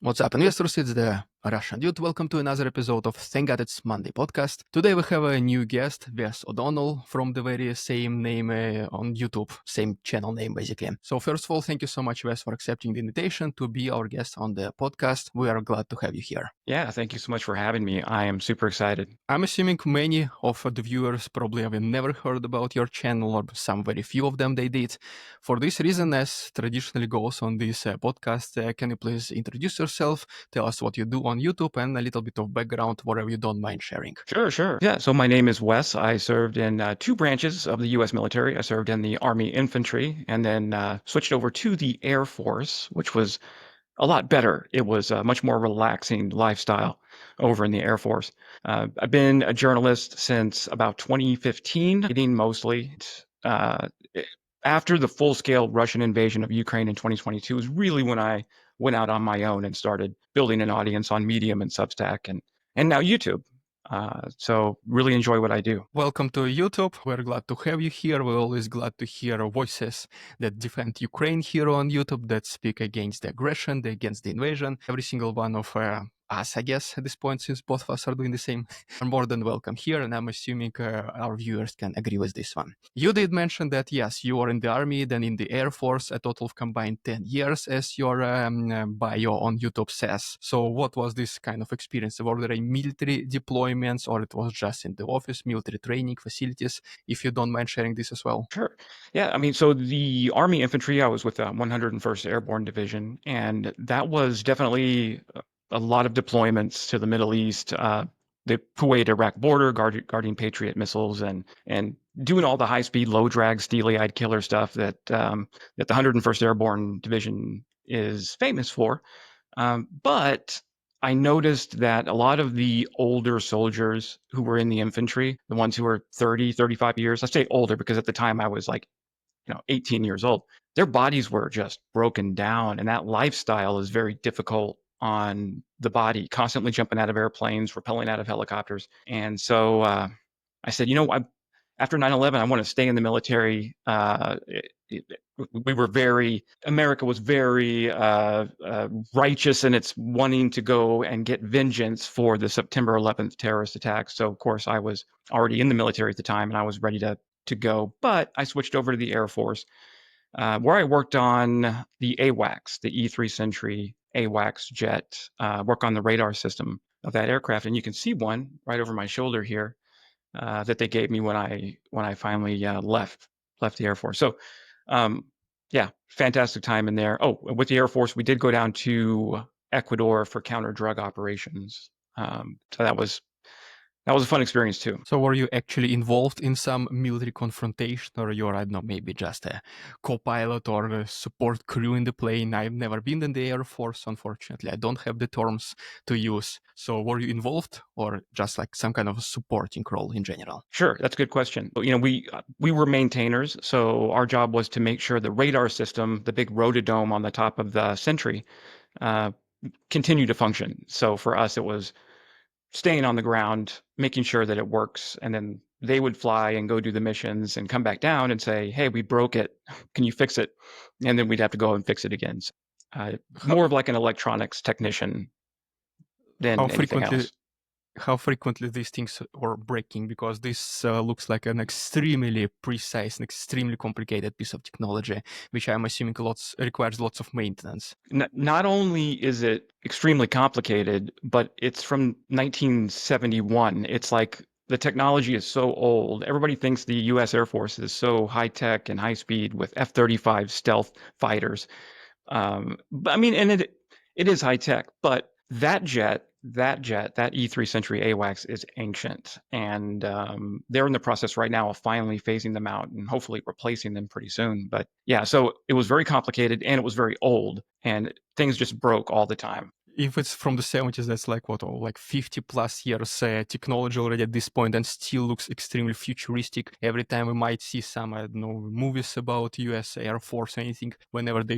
What's up, investors? It's the Russian Dude. Welcome to another episode of Thank God It's Monday podcast. Today we have a new guest, Wes O'Donnell, from the very same name on YouTube, same channel name basically. So first of all, thank you so much, Wes, for accepting the invitation to be our guest on the podcast. We are glad to have you here. Yeah, thank you so much for having me. I am super excited. I'm assuming many of the viewers probably have never heard about your channel, or some very few of them they did. For this reason, as traditionally goes on this podcast, can you please introduce yourself, tell us what you do on YouTube, and a little bit of background, whatever you don't mind sharing. Sure. Yeah, so my name is Wes. I served in two branches of the U.S. military. I served in the Army Infantry and then switched over to the Air Force, which was a lot better. It was a much more relaxing lifestyle over in the Air Force. I've been a journalist since about 2015, reading mostly. After the full-scale Russian invasion of Ukraine in 2022 is really when I went out on my own and started building an audience on Medium and Substack and now YouTube. So really enjoy what I do. Welcome to YouTube. We're glad to have you here. We're always glad to hear voices that defend Ukraine here on YouTube, that speak against the aggression, against the invasion. Every single one of us, I guess, at this point, since both of us are doing the same, are more than welcome here, and I'm assuming our viewers can agree with this one. You did mention that, yes, you are in the Army, then in the Air Force, a total of combined 10 years, as your bio on YouTube says. So what was this kind of experience? Were there any military deployments, or it was just in the office, military training facilities, if you don't mind sharing this as well? Sure. Yeah, I mean, so the Army Infantry, I was with the 101st Airborne Division, and that was definitely a lot of deployments to the Middle East, the Kuwait-Iraq border, guarding Patriot missiles, and doing all the high-speed, low-drag, steely-eyed killer stuff that the 101st Airborne Division is famous for. But I noticed that a lot of the older soldiers who were in the infantry, the ones who were 30, 35 years, I say older because at the time I was like, 18 years old, their bodies were just broken down. And that lifestyle is very difficult on the body, constantly jumping out of airplanes, rappelling out of helicopters. And so I said, after 9/11, I want to stay in the military. America was very righteous in its wanting to go and get vengeance for the September 11th terrorist attacks. So, of course, I was already in the military at the time and I was ready to go. But I switched over to the Air Force, where I worked on the AWACS, the E-3 Sentry AWACS jet, work on the radar system of that aircraft. And you can see one right over my shoulder here. That they gave me when I finally left the Air Force. So, yeah, fantastic time in there. Oh, with the Air Force, we did go down to Ecuador for counter drug operations. So that was a fun experience too. So were you actually involved in some military confrontation, or you're, I don't know, maybe just a co-pilot or a support crew in the plane? I've never been in the Air Force, unfortunately. I don't have the terms to use. So were you involved, or just like some kind of a supporting role in general? Sure, that's a good question. We were maintainers, so our job was to make sure the radar system, the big rotodome on the top of the Sentry, continued to function. So for us, it was staying on the ground, making sure that it works, and then they would fly and go do the missions and come back down and say, "Hey, we broke it. Can you fix it?" And then we'd have to go and fix it again. So, more of like an electronics technician than anything else. How frequently these things were breaking? Because this looks like an extremely precise and extremely complicated piece of technology, which I'm assuming requires lots of maintenance. Not only is it extremely complicated, but it's from 1971. It's like the technology is so old. Everybody thinks the U.S. Air Force is so high tech and high speed with F-35 stealth fighters. But I mean, and it is high tech, but that E-3 Sentry AWACS is ancient, and they're in the process right now of finally phasing them out and hopefully replacing them pretty soon. But yeah, so it was very complicated and it was very old, and things just broke all the time. If it's from the 70s, that's like what, like 50 plus years technology already at this point, and still looks extremely futuristic. Every time we might see some, I don't know, movies about US Air Force or anything, whenever they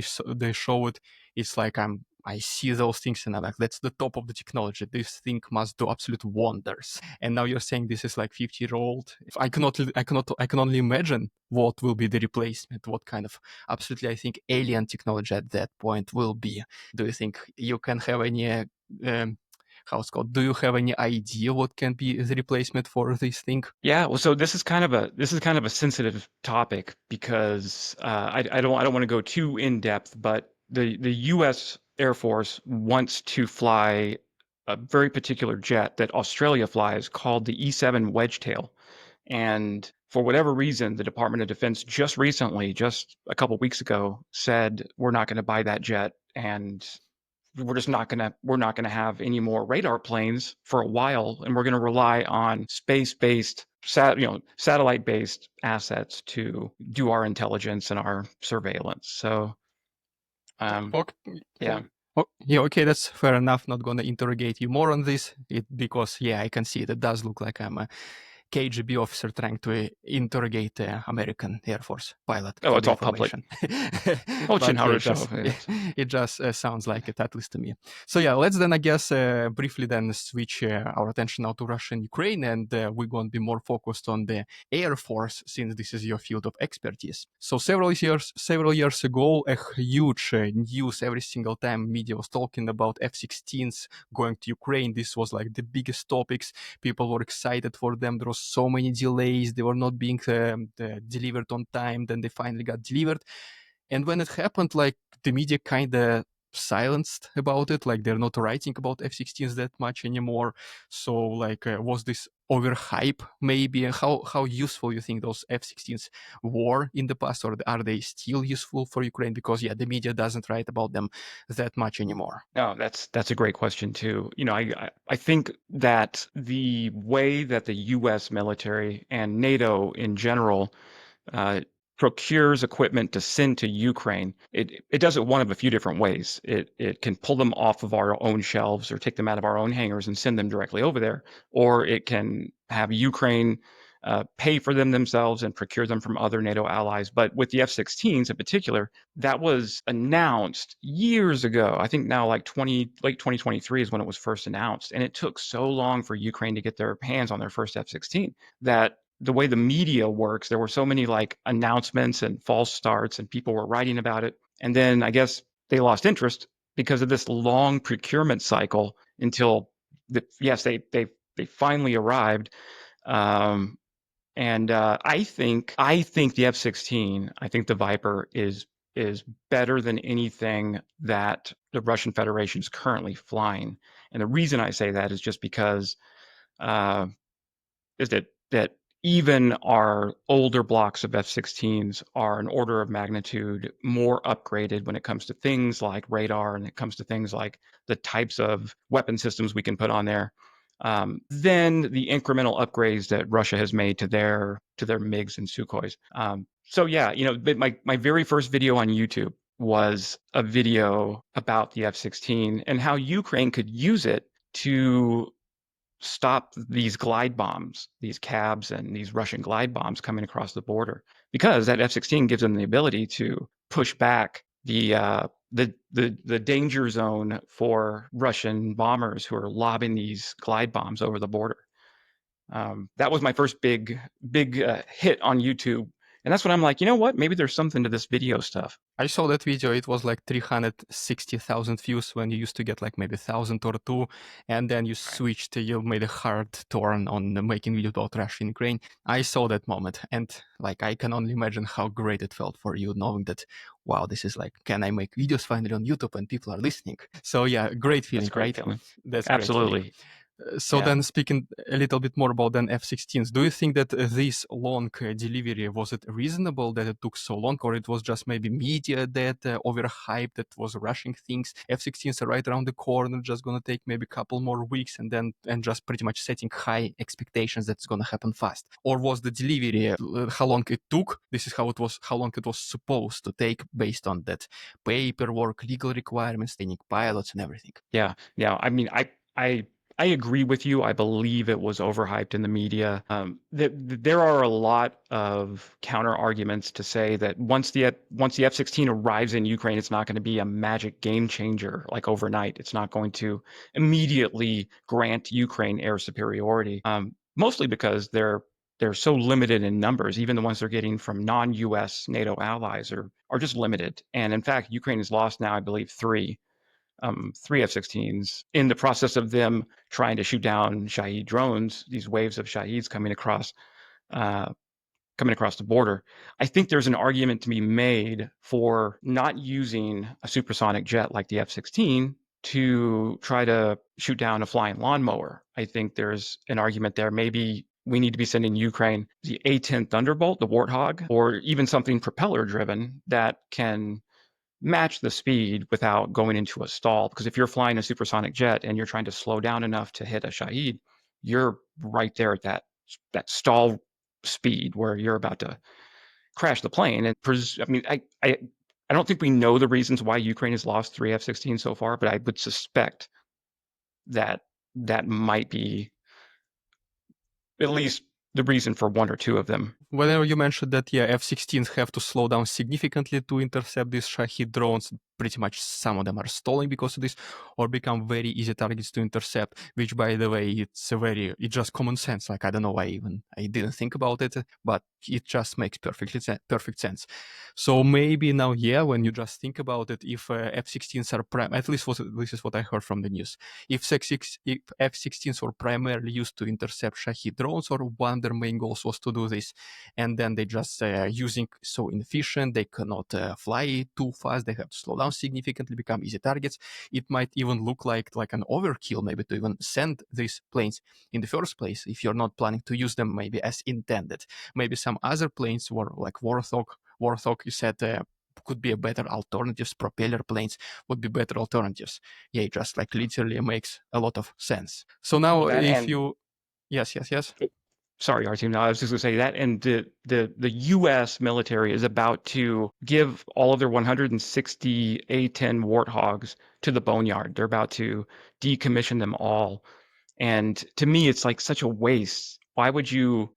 show it, it's like I'm I see those things and I'm like, that's the top of the technology. This thing must do absolute wonders. And now you're saying this is like 50-year-old. I can only imagine what will be the replacement, what kind of absolutely, I think, alien technology at that point will be. Do you think you can have any, how it's called? Do you have any idea what can be the replacement for this thing? Yeah, well, so this is kind of a sensitive topic because I don't want to go too in depth, but the U.S. Air Force wants to fly a very particular jet that Australia flies called the E-7 Wedgetail, and for whatever reason, the Department of Defense just recently, just a couple weeks ago, said we're not going to buy that jet, and we're not gonna have any more radar planes for a while, and we're gonna rely on space-based, satellite-based assets to do our intelligence and our surveillance. So, Okay. yeah. Oh, yeah, okay, that's fair enough. Not gonna interrogate you more on this, because yeah, I can see it. It does look like I'm a KGB officer trying to interrogate an American Air Force pilot Oh, for it's the all public. information. But yeah, Show. it just sounds like it, at least to me. So yeah, let's then, I guess, briefly then switch our attention now to Russia and Ukraine, and we're going to be more focused on the Air Force, since this is your field of expertise. So several years ago, a huge news every single time media was talking about F-16s going to Ukraine. This was like the biggest topics. People were excited for them. There was so many delays. They were not being delivered on time. Then they finally got delivered. And when it happened, like the media kind of silenced about it. Like they're not writing about F-16s that much anymore. So like, was this overhype maybe? And how useful you think those F-16s were in the past, or are they still useful for Ukraine? Because yeah, the media doesn't write about them that much anymore. No, that's a great question too. I think that the way that the U.S. military and NATO in general uh, procures equipment to send to Ukraine, it does it one of a few different ways. It can pull them off of our own shelves or take them out of our own hangars and send them directly over there, or it can have Ukraine pay for them themselves and procure them from other NATO allies. But with the F-16s in particular, that was announced years ago. I think now late 2023 is when it was first announced, and it took so long for Ukraine to get their hands on their first F-16 that the way the media works, there were so many like announcements and false starts, and people were writing about it. And then I guess they lost interest because of this long procurement cycle until they finally arrived. Um, and I think the F-16, I think the Viper is better than anything that the Russian Federation is currently flying. And the reason I say that is just because uh, is that even our older blocks of F-16s are an order of magnitude more upgraded when it comes to things like radar, and it comes to things like the types of weapon systems we can put on there, than the incremental upgrades that Russia has made to their MiGs and Sukhois. So yeah, my very first video on YouTube was a video about the F-16 and how Ukraine could use it to stop these glide bombs, these cabs and these Russian glide bombs coming across the border, because that F-16 gives them the ability to push back the danger zone for Russian bombers who are lobbing these glide bombs over the border. That was my first big hit on YouTube, and that's when I'm like, you know what? Maybe there's something to this video stuff. I saw that video. It was like 360,000 views when you used to get like maybe 1,000 or two, and then you Right. switched. You made a hard turn on making videos about Russia and Ukraine. I saw that moment, and like I can only imagine how great it felt for you, knowing that, wow, this is like, can I make videos finally on YouTube and people are listening? So yeah, great That's feeling, a great right? feeling. That's great feeling. Absolutely. So Yeah. then, speaking a little bit more about then F-16s, do you think that this long delivery, was it reasonable that it took so long, or it was just maybe media that overhyped, that was rushing things? F-16s are right around the corner, just gonna take maybe a couple more weeks, and just pretty much setting high expectations that's gonna happen fast. Or was the delivery how long it took? This is how long it was supposed to take based on that paperwork, legal requirements, training pilots, and everything. Yeah. I mean, I I agree with you. I believe it was overhyped in the media. There are a lot of counter arguments to say that once the F-16 arrives in Ukraine, it's not going to be a magic game changer like overnight. It's not going to immediately grant Ukraine air superiority. Mostly because they're so limited in numbers. Even the ones they're getting from non-U.S. NATO allies are just limited. And in fact, Ukraine has lost now, I believe, three F-16s in the process of them trying to shoot down Shahed drones, these waves of Shaheds uh, coming across the border. I think there's an argument to be made for not using a supersonic jet like the F-16 to try to shoot down a flying lawnmower. I think there's an argument there. Maybe we need to be sending Ukraine the A-10 Thunderbolt, the Warthog, or even something propeller driven that can match the speed without going into a stall. Because if you're flying a supersonic jet and you're trying to slow down enough to hit a Shahed, you're right there at that stall speed where you're about to crash the plane. And I mean, I don't think we know the reasons why Ukraine has lost three F-16 so far, but I would suspect that that might be at least the reason for one or two of them. Whenever you mentioned that, yeah, F-16s have to slow down significantly to intercept these Shahed drones, pretty much some of them are stalling because of this, or become very easy targets to intercept, which, by the way, it's just common sense. Like, I don't know why I didn't think about it, but it just makes perfect sense. So maybe now, yeah, when you just think about it, if F-16s are at least this is what I heard from the news, if F-16s were primarily used to intercept Shahed drones, or one of their main goals was to do this, and then they just using so inefficient, they cannot fly too fast, they have to slow down significantly, become easy targets. It might even look like an overkill, maybe, to even send these planes in the first place if you're not planning to use them maybe as intended. Maybe some other planes were like Warthog, you said, could be a better alternatives. Propeller planes would be better alternatives. Yeah, it just like literally makes a lot of sense. So now, That if and you, yes. sorry, Artem. No, I was just going to say that, and the U.S. military is about to give all of their 160 A-10 Warthogs to the boneyard. They're about to decommission them all, and to me, it's like such a waste. Why would you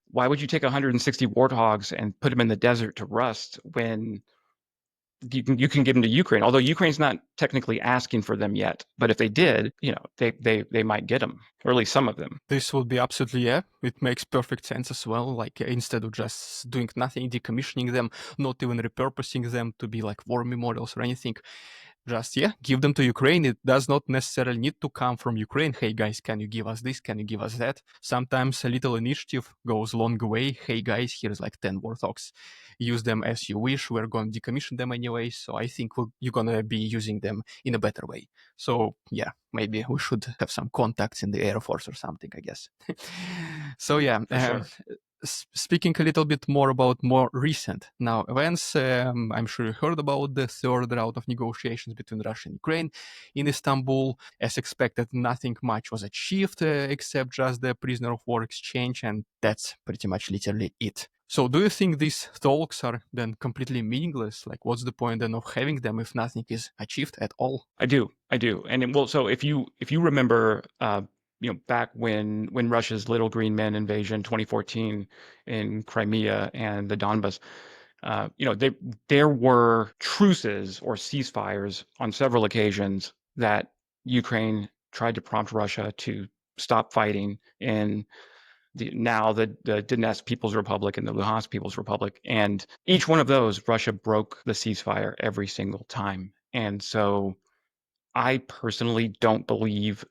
take 160 Warthogs and put them in the desert to rust when you can give them to Ukraine? Although Ukraine's not technically asking for them yet, but if they did, they might get them, or at least some of them. This would be absolutely, yeah, it makes perfect sense as well. Like, instead of just doing nothing, decommissioning them, not even repurposing them to be like war memorials or anything, just, yeah, give them to Ukraine. It does not necessarily need to come from Ukraine. Hey guys, can you give us this? Can you give us that? Sometimes a little initiative goes a long way. Hey guys, here's like 10 Warthogs. Use them as you wish. We're going to decommission them anyway. So I think you're going to be using them in a better way. So yeah, maybe we should have some contacts in the Air Force or something, I guess. So yeah, For sure. speaking a little bit more about more recent. Now, Vance, I'm sure you heard about the third round of negotiations between Russia and Ukraine in Istanbul. As expected, nothing much was achieved except just the prisoner of war exchange, and that's pretty much literally it. So do you think these talks are then completely meaningless? Like, what's the point then of having them if nothing is achieved at all? I do, and well, so if you remember, back when Russia's Little Green Men invasion, 2014, in Crimea and the Donbas, there were truces or ceasefires on several occasions that Ukraine tried to prompt Russia to stop fighting in the Donetsk People's Republic and the Luhansk People's Republic. And each one of those, Russia broke the ceasefire every single time. And so I personally don't believe,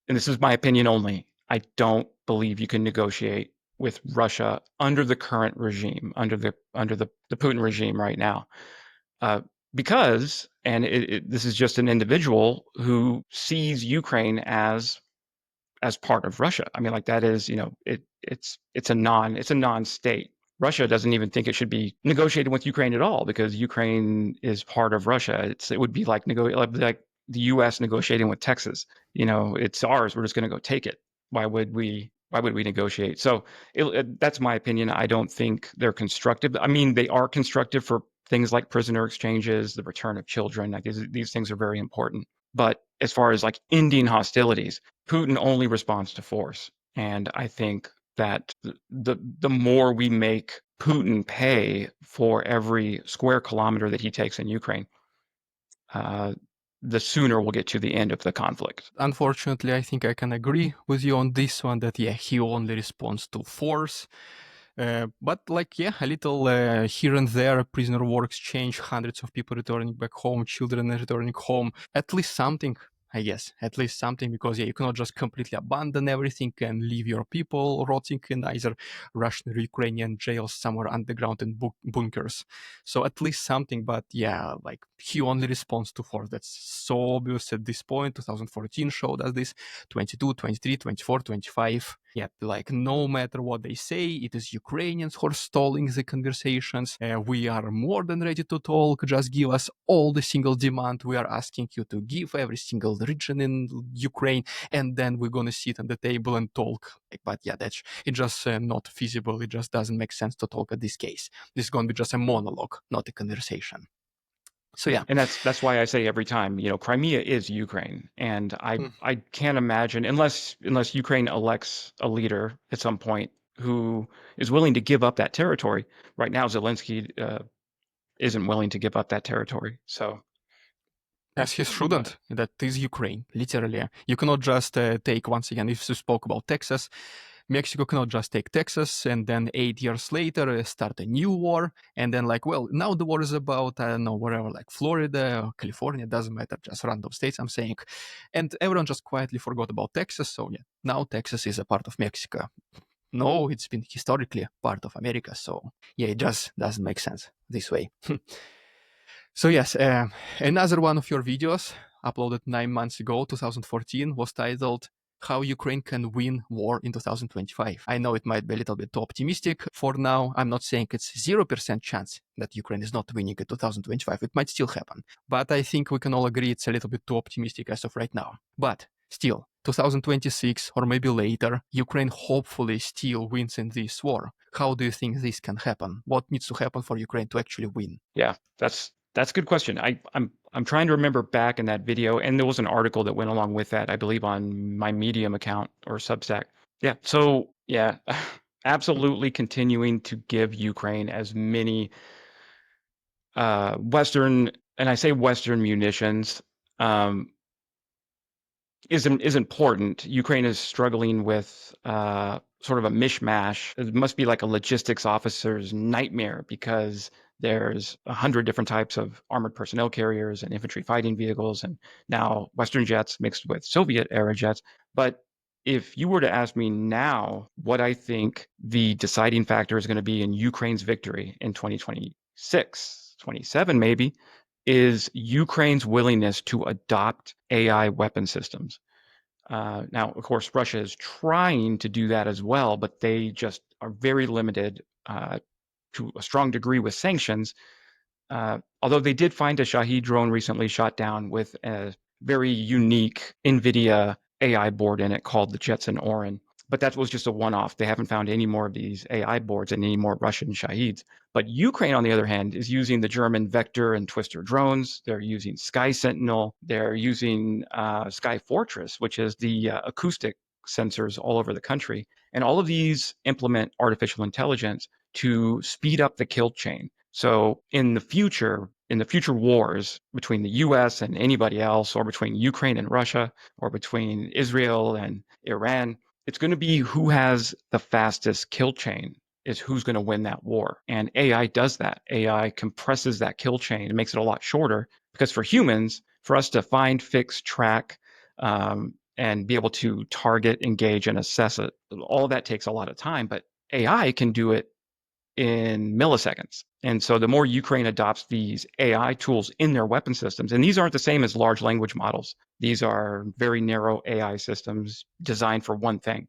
and this is my opinion only, I don't believe you can negotiate with Russia under the current regime, under the Putin regime right now, because, and this is just an individual who sees Ukraine as part of Russia. I mean, like, that is, it's a non-state. Russia doesn't even think it should be negotiating with Ukraine at all because Ukraine is part of Russia. It would be like like the U.S. negotiating with Texas. It's ours. We're just going to go take it. Why would we negotiate? So that's my opinion. I don't think they're constructive. I mean, they are constructive for things like prisoner exchanges, the return of children. Like, these things are very important. But as far as like ending hostilities, Putin only responds to force. And I think that the more we make Putin pay for every square kilometer that he takes in Ukraine, the sooner we'll get to the end of the conflict. Unfortunately, I think I can agree with you on this one that, yeah, he only responds to force. But like, yeah, a little here and there, prisoner of war exchange, hundreds of people returning back home, children returning home, at least something. I guess at least something, because yeah, you cannot just completely abandon everything and leave your people rotting in either Russian or Ukrainian jails somewhere underground in bunkers. So at least something, but yeah, like he only responds to force. That's so obvious at this point. 2014 showed us this, 22, 23, 24, 25. Yeah, like no matter what they say, it is Ukrainians who are stalling the conversations. We are more than ready to talk. Just give us all the single demand. We are asking you to give every single region in Ukraine, and then we're gonna sit at the table and talk. But yeah, that's it's just not feasible. It just doesn't make sense to talk at this case. This is gonna be just a monologue, not a conversation. So yeah. And that's why I say every time, Crimea is Ukraine, and I can't imagine unless Ukraine elects a leader at some point who is willing to give up that territory. Right now, Zelensky isn't willing to give up that territory. So, As he but shouldn't. That is Ukraine, literally. You cannot just take, once again, if you spoke about Texas, Mexico cannot just take Texas and then 8 years later start a new war. And then, like, well, now the war is about, I don't know, wherever, like Florida, California, doesn't matter, just random states, I'm saying. And everyone just quietly forgot about Texas. So, yeah, now Texas is a part of Mexico. No, it's been historically part of America. So, yeah, it just doesn't make sense this way. So yes, another one of your videos uploaded 9 months ago, 2014, was titled "How Ukraine Can Win War in 2025." I know it might be a little bit too optimistic for now. I'm not saying it's 0% chance that Ukraine is not winning in 2025. It might still happen. But I think we can all agree it's a little bit too optimistic as of right now. But still, 2026 or maybe later, Ukraine hopefully still wins in this war. How do you think this can happen? What needs to happen for Ukraine to actually win? yeah, that's a good question. I'm trying to remember back in that video, and there was an article that went along with that, I believe, on my Medium account or Substack. Yeah. So yeah, absolutely continuing to give Ukraine as many Western, and I say Western munitions, is important. Ukraine is struggling with sort of a mishmash. It must be like a logistics officer's nightmare, because there's 100 different types of armored personnel carriers and infantry fighting vehicles, and now Western jets mixed with Soviet era jets. But if you were to ask me now what I think the deciding factor is going to be in Ukraine's victory in 2026, 27 maybe, is Ukraine's willingness to adopt AI weapon systems. Now, of course, Russia is trying to do that as well, but they just are very limited to a strong degree with sanctions. Although they did find a Shahed drone recently shot down with a very unique NVIDIA AI board in it called the Jetson Orin. But that was just a one-off. They haven't found any more of these AI boards and any more Russian Shaheds. But Ukraine, on the other hand, is using the German Vector and Twister drones. They're using Sky Sentinel. They're using Sky Fortress, which is the acoustic sensors all over the country. And all of these implement artificial intelligence to speed up the kill chain. So in the future wars between the US and anybody else, or between Ukraine and Russia, or between Israel and Iran, it's going to be who has the fastest kill chain is who's going to win that war. And AI does that. AI compresses that kill chain and makes it a lot shorter, because for humans, for us to find, fix, track, and be able to target, engage, and assess it, all of that takes a lot of time. But AI can do it in milliseconds. And so the more Ukraine adopts these AI tools in their weapon systems, and these aren't the same as large language models. These are very narrow AI systems designed for one thing.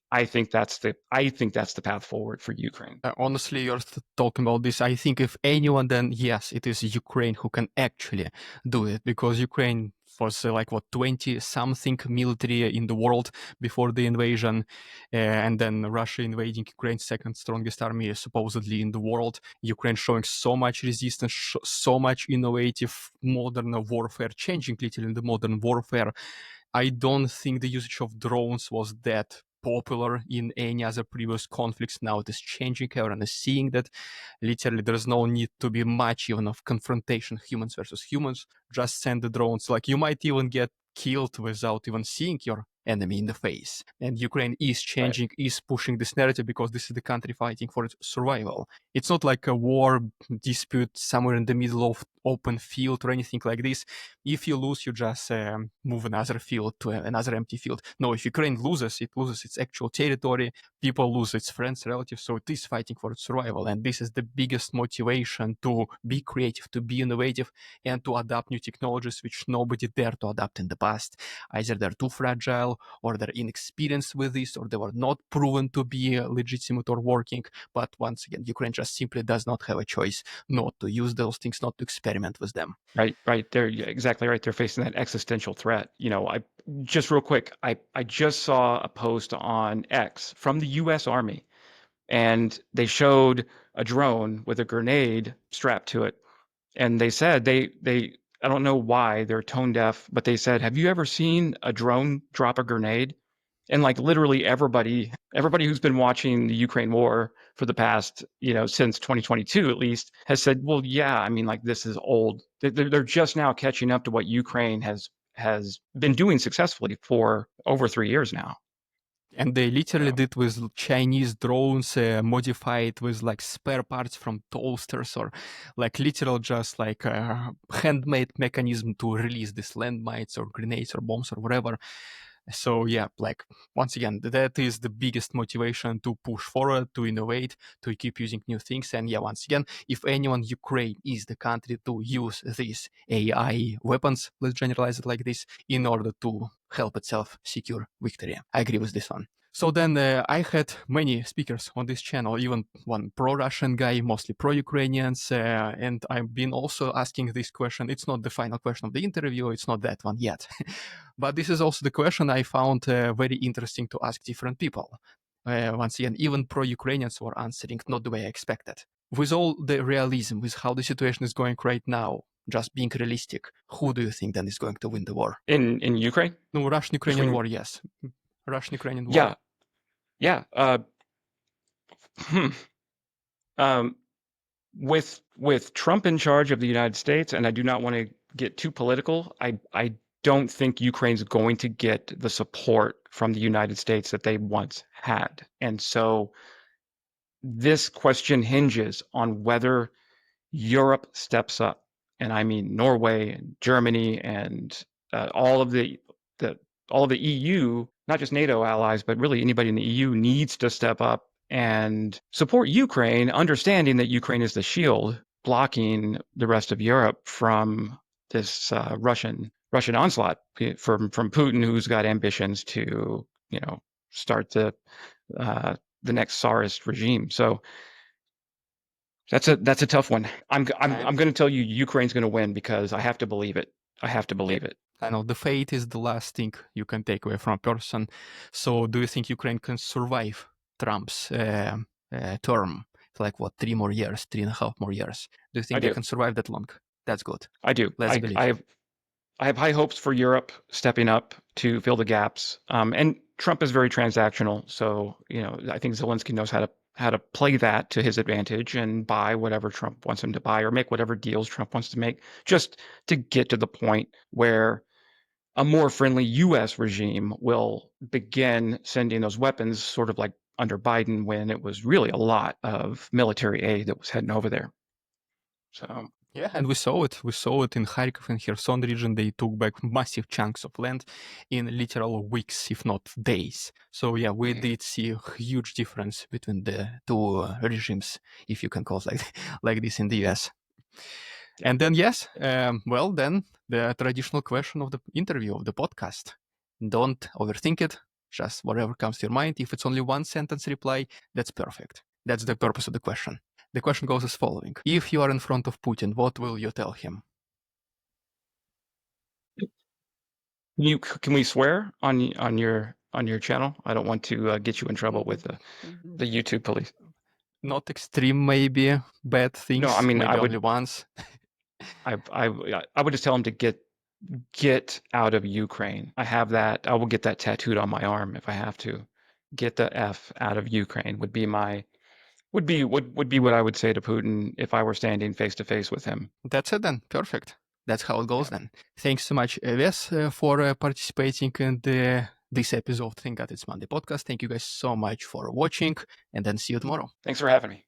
I think that's the path forward for Ukraine. Honestly, you're talking about this. I think if anyone, then yes, it is Ukraine who can actually do it, because Ukraine was like what 20 something military in the world before the invasion, and then Russia invading Ukraine, second strongest army supposedly in the world. Ukraine showing so much resistance, so much innovative modern warfare, changing literally the modern warfare. I don't think the usage of drones was that popular in any other previous conflicts. Now it is changing. Everyone is seeing that literally there's no need to be much even of confrontation, humans versus humans. Just send the drones. Like you might even get killed without even seeing your enemy in the face. And Ukraine is Right. changing, is pushing this narrative because this is the country fighting for its survival. It's not like a war dispute somewhere in the middle of open field or anything like this. If you lose, you just move another field to another empty field. No, if Ukraine loses, it loses its actual territory. People lose its friends, relatives. So it is fighting for its survival. And this is the biggest motivation to be creative, to be innovative, and to adapt new technologies which nobody dared to adapt in the past. Either they're too fragile, or they're inexperienced with this, or they were not proven to be legitimate or working. But once again, Ukraine just simply does not have a choice not to use those things, not to experiment with them. Right. They're exactly right. They're facing that existential threat. I just real quick, I just saw a post on X from the U.S. Army, and they showed a drone with a grenade strapped to it, and they said they I don't know why they're tone deaf, but they said, "Have you ever seen a drone drop a grenade?" And like literally everybody who's been watching the Ukraine war for the past, since 2022 at least, has said, well, yeah, I mean, like this is old. They're just now catching up to what Ukraine has been doing successfully for over 3 years now. And they literally So did with Chinese drones, modified with like spare parts from toasters, or like literal just like a handmade mechanism to release these landmines or grenades or bombs or whatever. So yeah, like once again, that is the biggest motivation to push forward, to innovate, to keep using new things. And yeah, once again, if anyone, Ukraine is the country to use these AI weapons, let's generalize it like this, in order to help itself secure victory. I agree with this one. So then I had many speakers on this channel, even one pro-Russian guy, mostly pro-Ukrainians, and I've been also asking this question. It's not the final question of the interview, it's not that one yet. But this is also the question I found very interesting to ask different people. Once again, even pro-Ukrainians were answering not the way I expected. With all the realism, with how the situation is going right now, just being realistic, who do you think then is going to win the war? in Ukraine, No, Russian-Ukrainian between war, yes. Russian-Ukrainian war. yeah, yeah, hmm, um, with Trump in charge of the United States, and I do not want to get too political, I don't think Ukraine's going to get the support from the United States that they once had. And so this question hinges on whether Europe steps up. And I mean Norway and Germany and all of the all of the EU, not just NATO allies, but really anybody in the EU needs to step up and support Ukraine, understanding that Ukraine is the shield blocking the rest of Europe from this Russian onslaught from Putin, who's got ambitions to start the next Tsarist regime. So that's a tough one. I'm going to tell you Ukraine's going to win because I have to believe it. I have to Yeah, believe it. I know the fate is the last thing you can take away from a person. So, do you think Ukraine can survive Trump's term? It's like what, 3 more years, 3.5 more years? Do you I think they do. can survive that long? That's good. I do. Let's believe. I have high hopes for Europe stepping up to fill the gaps. And Trump is very transactional, so I think Zelensky knows how to play that to his advantage and buy whatever Trump wants him to buy or make whatever deals Trump wants to make, just to get to the point where a more friendly U.S. regime will begin sending those weapons, sort of like under Biden when it was really a lot of military aid that was heading over there. So Yeah, and we saw it. We saw it in Kharkiv and Kherson region. They took back massive chunks of land in literal weeks, if not days. So yeah, we did see a huge difference between the two regimes, if you can call it like like this in the US. yeah, And then yes, well then the traditional question of the interview of the podcast: don't overthink it. Just whatever comes to your mind. If it's only one sentence reply, that's perfect. That's the purpose of the question. The question goes as following. If you are in front of Putin, what will you tell him? Can we swear on your channel? I don't want to get you in trouble with the YouTube police. Not extreme, maybe bad No, I things, mean maybe only once. I would just tell him to get out of Ukraine. I have that. I will get that tattooed on my arm if I have to. Get the F out of Ukraine would be what I would say to Putin if I were standing face to face with him. That's it then. Perfect. That's how it goes Yeah. then. Thanks so much, Wes, for participating in this episode of Thank God It's Monday podcast. Thank you guys so much for watching, and then see you tomorrow. Thanks for having me.